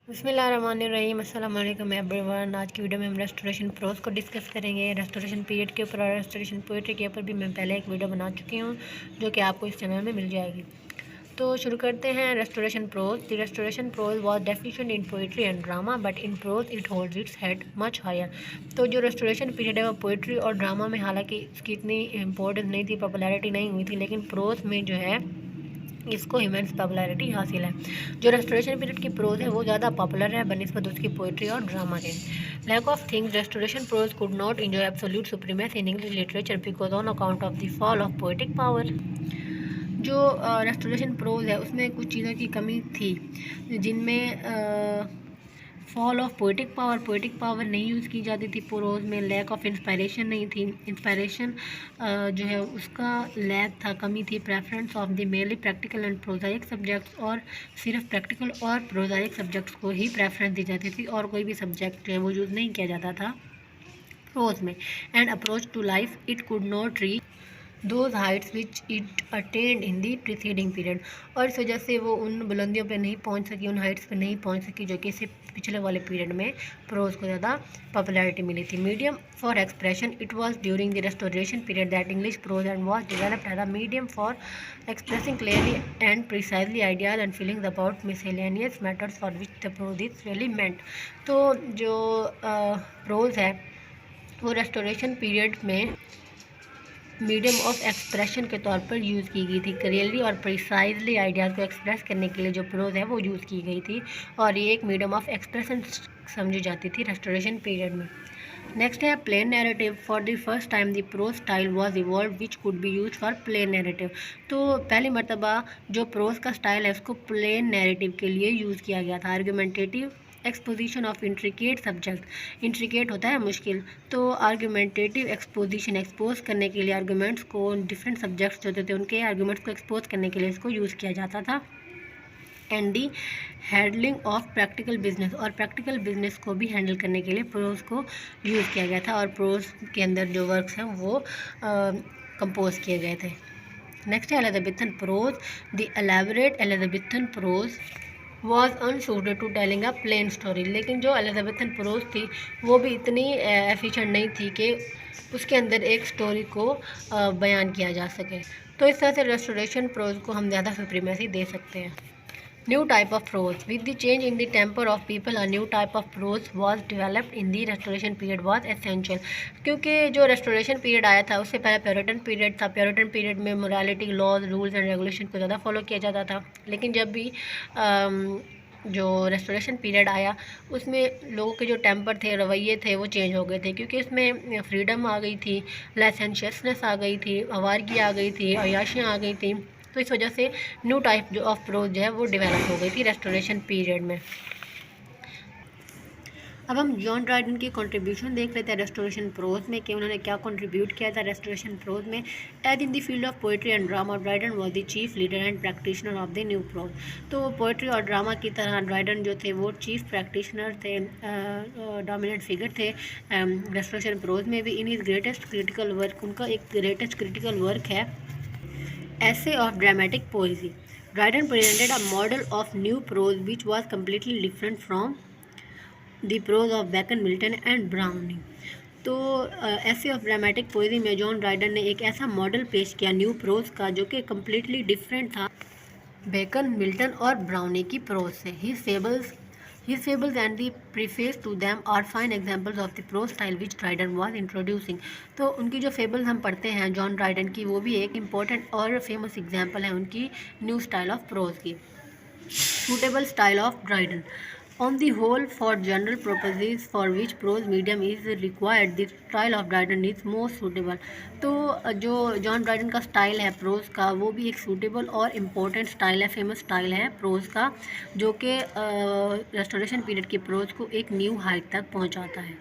बिस्मिल्लाहिर्रहमानिर्रहीम, अस्सलाम वालेकुम एवरीवन। आज की वीडियो में हम रेस्टोरेशन प्रोज को डिस्कस करेंगे। रेस्टोरेशन पीरियड के ऊपर और रेस्टोरेशन पोइट्री के ऊपर भी मैं पहले एक वीडियो बना चुकी हूँ, जो कि आपको इस चैनल में मिल जाएगी। तो शुरू करते हैं। Restoration prose. The Restoration prose was deficient in poetry and drama, but in prose it holds its head much higher. तो जो रेस्टोरेशन पीरियड है वो पोइट्री और ड्रामा में हालांकि इसकी इतनी इम्पोर्टेंस नहीं थी, पॉपुलैरिटी नहीं हुई थी, लेकिन प्रोज में जो है इसको इमेंस पॉपुलैरिटी हासिल है। जो रेस्टोरेशन पीरियड की प्रोज है वो ज़्यादा पॉपुलर है बनिस्बत उसकी पोइट्री और ड्रामा के। Lack of things, Restoration prose could not enjoy absolute supremacy in English literature because on account of the fall of poetic power. जो रेस्टोरेशन प्रोज है उसमें कुछ चीज़ों की कमी थी, जिनमें फॉल ऑफ पोइटिक पावर नहीं यूज़ की जाती थी प्रोज में। लैक ऑफ इंस्पायरेशन नहीं थी, इंस्पायरेशन जो है उसका लैक था, कमी थी। Preference of the mainly practical and prosaic subjects, और सिर्फ प्रैक्टिकल और प्रोजाइक सब्जेक्ट्स को ही प्रेफरेंस दी जाती थी और कोई भी सब्जेक्ट जो है वो यूज़ नहीं किया जाता था प्रोज में। And approach to life, it could not reach those heights which it attend in the preceding period. और इस वजह से वो उन बुलंदियों पे नहीं पहुंच सकी, उन हाइट्स पे नहीं पहुंच सकी जो कि इससे पिछले वाले पीरियड में प्रोज को ज़्यादा पॉपुलैरिटी मिली थी। Medium for expression, it was during the Restoration period that English prose and was developed as a medium for expressing clearly and precisely ideas and feelings about miscellaneous matters for which the prose is really meant. तो जो prose है वो Restoration period में medium of expression के तौर पर use की गई थी। क्लियरली और प्रिसाइजली आइडियाज़ को एक्सप्रेस करने के लिए जो प्रोज है वो यूज़ की गई थी, और ये एक मीडियम ऑफ एक्सप्रेशन समझी जाती थी रेस्टोरेशन पीरियड में। नेक्स्ट है plain narrative. For the first time the prose style was evolve which could be use for plain narrative. तो पहली मरतबा जो प्रोज का स्टाइल है उसको प्लेन नैरेटिव के लिए यूज़ किया गया था। Argumentative exposition of intricate subject, intricate होता है मुश्किल, तो आर्गुमेंटेटिव एक्सपोजिशन, एक्सपोज करने के लिए आर्गूमेंट्स को, डिफरेंट सब्जेक्ट्स जो थे उनके आर्गूमेंट्स को एक्सपोज करने के लिए इसको यूज़ किया जाता था। And the handling of practical business, और प्रैक्टिकल बिजनेस को भी हैंडल करने के लिए प्रोज को यूज़ किया गया था, और प्रोज के अंदर जो वर्क्स हैं वो कंपोज किए गए थे। नेक्स्ट है Elizabethan prose. The elaborate Elizabethan prose was unsuited to telling a plain story. लेकिन जो एलिजाबेथन प्रोज थी वो भी इतनी एफिशिएंट नहीं थी कि उसके अंदर एक स्टोरी को बयान किया जा सके। तो इस तरह से रेस्टोरेशन प्रोज को हम ज़्यादा सुप्रीमेसी दे सकते हैं। New type of prose. With the change in the temper of people, a new type of prose was developed in the Restoration period was essential. क्योंकि जो रेस्टोरेशन पीरियड आया था उससे पहले प्योरिटन पीरियड था। प्योरिटन पीरियड में morality, laws, rules and regulation को ज़्यादा फॉलो किया जाता था। लेकिन जब भी जो रेस्टोरेशन पीरियड आया उसमें लोगों के जो टेम्पर थे, रवैये थे, वो चेंज हो गए थे, क्योंकि इसमें फ्रीडम आ गई थी, लाइसेंशियसनेस आ गई थी, आवारगी आ गई थी, अयाशियाँ आ गई थी। तो इस वजह से न्यू टाइप जो ऑफ प्रोज जो है वो डेवलप हो गई थी रेस्टोरेशन पीरियड में। अब हम जॉन ड्राइडन की कंट्रीब्यूशन देख लेते हैं रेस्टोरेशन प्रोज में कि उन्होंने क्या कंट्रीब्यूट किया था रेस्टोरेशन प्रोज में। As in the field of poetry and drama, Dryden was the chief leader and practitioner of the new prose. तो पोइट्री और ड्रामा की तरह ड्राइडन जो थे वो चीफ प्रैक्टिशनर थे, डोमिनेंट फिगर थे रेस्टोरेशन प्रोज में भी। In his greatest critical work, उनका एक ग्रेटेस्ट क्रिटिकल वर्क है Essay of Dramatic Poesy. Dryden presented a model of new prose which was completely different from the prose of Bacon, Milton and Browning. तो essay of dramatic पोएजी में John Dryden ने एक ऐसा model पेश किया new pros का जो कि कम्प्लीटली डिफरेंट था बेकन, मिल्टन और ब्राउनी की प्रोज से। His fables and the preface to them are fine examples of the prose style which Dryden was introducing. तो उनकी जो फेबल्स हम पढ़ते हैं जॉन ड्राइडन की, वो भी एक इम्पॉर्टेंट और फेमस एग्जाम्पल है उनकी न्यू स्टाइल ऑफ प्रोज की। Suitable style of Dryden. On the whole, for general purposes for which prose medium is required, the style of Dryden is most suitable. तो जो जॉन ड्राइडन का style है pros का वो भी एक suitable और इम्पोर्टेंट स्टाइल है, फेमस स्टाइल है प्रोज का, जो कि रेस्टोरेशन पीरियड की प्रोज को एक न्यू हाइट तक पहुंचाता है।